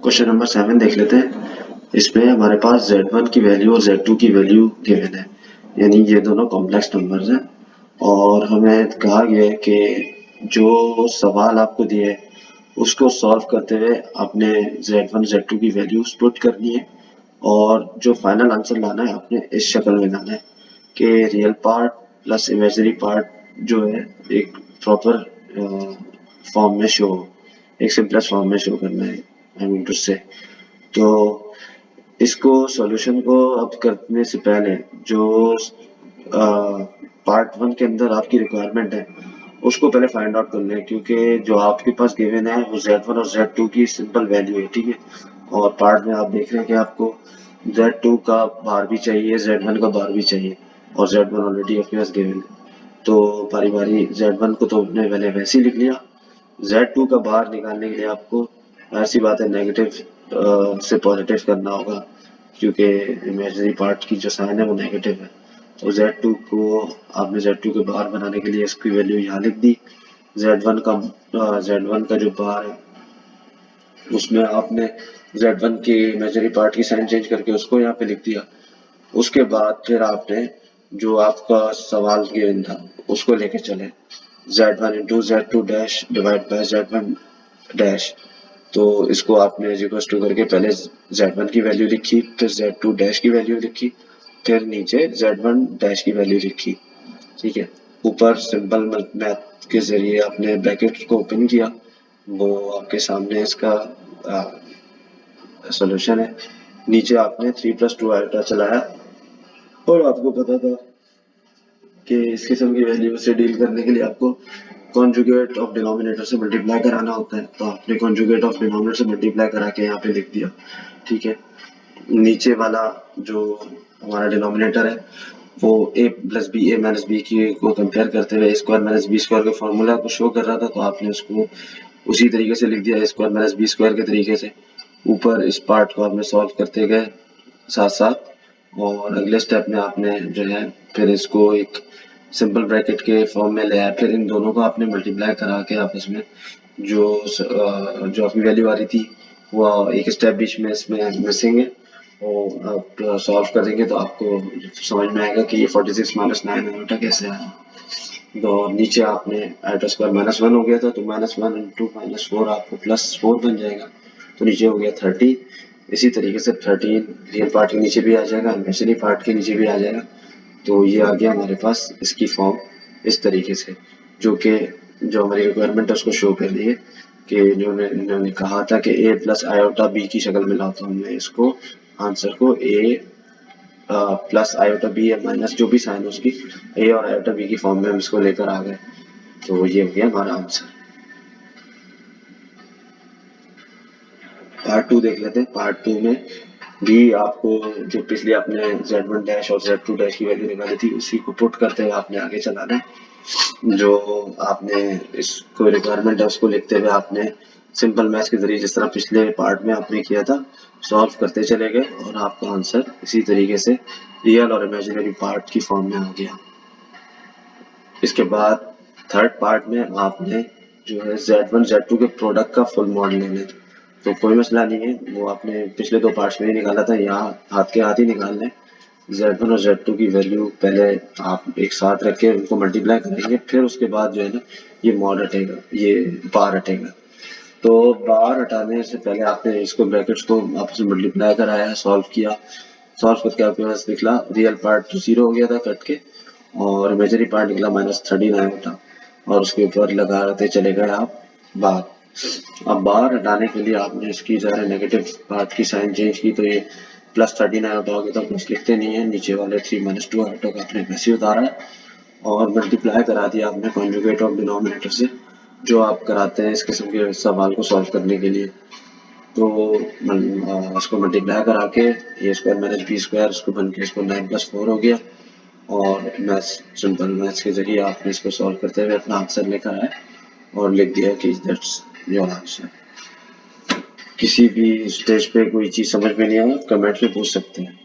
Question number 7 देख लेते हैं। इसमें हमारे पास Z1 की वैल्यू और Z2 की वैल्यू गिवन है, यानी ये दोनों कॉम्प्लेक्स नंबर्स हैं और हमें कहा गया है कि जो सवाल आपको दिए है उसको सॉल्व करते हुए आपने Z1 Z2 की वैल्यूज पुट करनी है और जो फाइनल आंसर लाना है आपने इस शक्ल में लाना है कि real part plus imaginary part जो है एक प्रॉपर फॉर्म में शो हो, एक सिंपलेस्ट फॉर्म में शो करना है। आई मीन टू से तो इसको सॉल्यूशन को अब करने से पहले जो पार्ट 1 के अंदर आपकी रिक्वायरमेंट है उसको पहले फाइंड आउट कर लें, क्योंकि जो आपके पास गिवन है वो Z1 और Z2 की सिंपल वैल्यू है, ठीक है। और पार्ट में आप देख रहे हैं कि आपको Z2 का बार भी चाहिए, Z1 का बार भी चाहिए और Z1 ऑलरेडी आपके पास गिवन है। तो बारी बारी Z1 को तो हमने पहले वैसे ही लिख लिया। Z2 का बार निकालने के लिए आपको ऐसी बात है नेगेटिव से पॉजिटिव करना होगा, क्योंकि इमेजिनरी पार्ट की जो साइन है वो नेगेटिव है। तो Z2 को आपने Z2 के बार बनाने के लिए इसकी वैल्यू यहाँ लिख दी। Z1 का जो बार है उसमें आपने Z1 की इमेजिनरी पार्ट की साइन चेंज करके उसको यहाँ पे लिख दिया। उसके बाद फिर आपने जो आपका सवाल गिवन था उसको लेके चले Z1 into Z2 dash divide by Z1 dash. तो इसको आपने इज इक्वल टू करके पहले Z1 की वैल्यू लिखी, फिर Z2 डैश की वैल्यू लिखी, फिर नीचे Z1 डैश की वैल्यू लिखी, ठीक है। ऊपर सिंपल मैथ के जरिए आपने ब्रैकेट को ओपन किया, वो आपके सामने इसका सॉल्यूशन है। नीचे आपने 3+2 आयोटा चलाया और आपको पता था कि इस किस्म की वैल्यू से डील करने के लिए आपको कॉन्जुगेट ऑफ डिनोमिनेटर से मल्टीप्लाई कराना होता है। तो आपने कॉन्जुगेट ऑफ डिनोमिनेटर से मल्टीप्लाई करा के यहाँ पे लिख दिया, ठीक है। नीचे वाला जो हमारा डिनोमिनेटर है वो a plus B A minus B की को कंपेयर करते हुए a square minus B square के फॉर्मूला को शो कर रहा था, तो आपने उसको उसी तरीके से लिख दिया a square minus B square के तरीके से। ऊपर इस पार्ट को आपने सॉल्व करते गए साथ साथ, और अगले स्टेप में आपने जो है फिर इसको एक सिंपल ब्रैकेट के फॉर्म में ले आया। फिर इन दोनों को आपने मल्टीप्लाई करा के आपस में जो आपकी वैल्यू आ रही थी वो एक स्टेप बीच में इसमें मिसिंग है, और आप सॉल्व करेंगे तो आपको समझ में आएगा कि ये 46 माइनस 9 आयोटा कैसे आया। तो नीचे आपने आयोटा स्क्वायर -1 हो गया था, तो -1 इंटू -4 आपको +4 बन जाएगा, तो नीचे हो गया 30। इसी तरीके से 13 रियल पार्ट के नीचे भी आ जाएगा, इमेजिनरी पार्ट के नीचे भी आ जाएगा। तो ये आ गया हमारे पास इसकी फॉर्म इस तरीके से, जो हमारी रिक्वायरमेंट है उसको शो कर रही है कि इन्होंने कहा था कि a प्लस आयोटा b की शक्ल में लाओ, तो हमने इसको आंसर को a प्लस आयोटा बी या माइनस जो भी साइन उसकी a और आयोटा b की फॉर्म में हम इसको लेकर आ गए। तो ये हो गया हमारा आंसर। पार्ट 2 देख लेते हैं। पार्ट 2 में भी आपको जो पिछले आपने Z1 डैश और Z2 डैश की वैल्यू निकाली थी उसी को पुट करते हुए आपने आगे चलाना है। जो आपने इसको रिक्वायरमेंट है उसको लिखते हुए आपने सिंपल मैथ्स के जरिए जिस तरह पिछले पार्ट में आपने किया था सॉल्व करते चले गए, और आपका आंसर इसी तरीके से रियल और इमेजिनरी पार्ट की फॉर्म में आ गया। इसके बाद थर्ड पार्ट में आपने जो है Z1 Z2 के प्रोडक्ट का फुल मॉडल लेना है। तो कोई मसला नहीं है, वो आपने पिछले 2 पार्ट्स में ही निकाला था, यहाँ हाथ के हाथ ही निकालना है। Z1 और Z2 की वैल्यू पहले आप एक साथ रख के उनको मल्टीप्लाई करेंगे, फिर उसके बाद जो है ना ये मॉड हटेगा, ये बार हटेगा। तो बार हटाने से पहले आपने इसको ब्रैकेट्स को आपस में मल्टीप्लाई कराया, सॉल्व किया, सॉल्व करके आपके पास निकला रियल पार्ट तो 0 हो गया था कट के, और इमेजिनरी पार्ट निकला -39 था, और उसके ऊपर लगाते चले गए आप बार। अब बार हटाने के लिए आपने इसकी ज़रा नेगेटिव पार्ट की साइन चेंज की, तो ये +39 आउट हो गया, तो प्लस लिखते नहीं है, नीचे वाले 3 - 2 आउट का आपने वैसे उतारा है और मल्टीप्लाई करा दिया आपने कॉन्जुगेट ऑफ डिनोमिनेटर से, जो आप कराते हैं इस किस्म के सवाल को सॉल्व करने के लिए। तो इसको मल्टीप्लाई करा के ए स्क्वायर माइनस बी स्क्वायर इसको बन के इसको 9+4 हो गया, और मैथ्स सिंपल मैथ्स के जरिए आपने इसको सॉल्व करते हुए अपना आंसर लेकर आए और लिख दिया कि दैट्स योर आंसर। किसी भी स्टेज पे कोई चीज़ समझ में नहीं आया कमेंट में पूछ सकते हैं।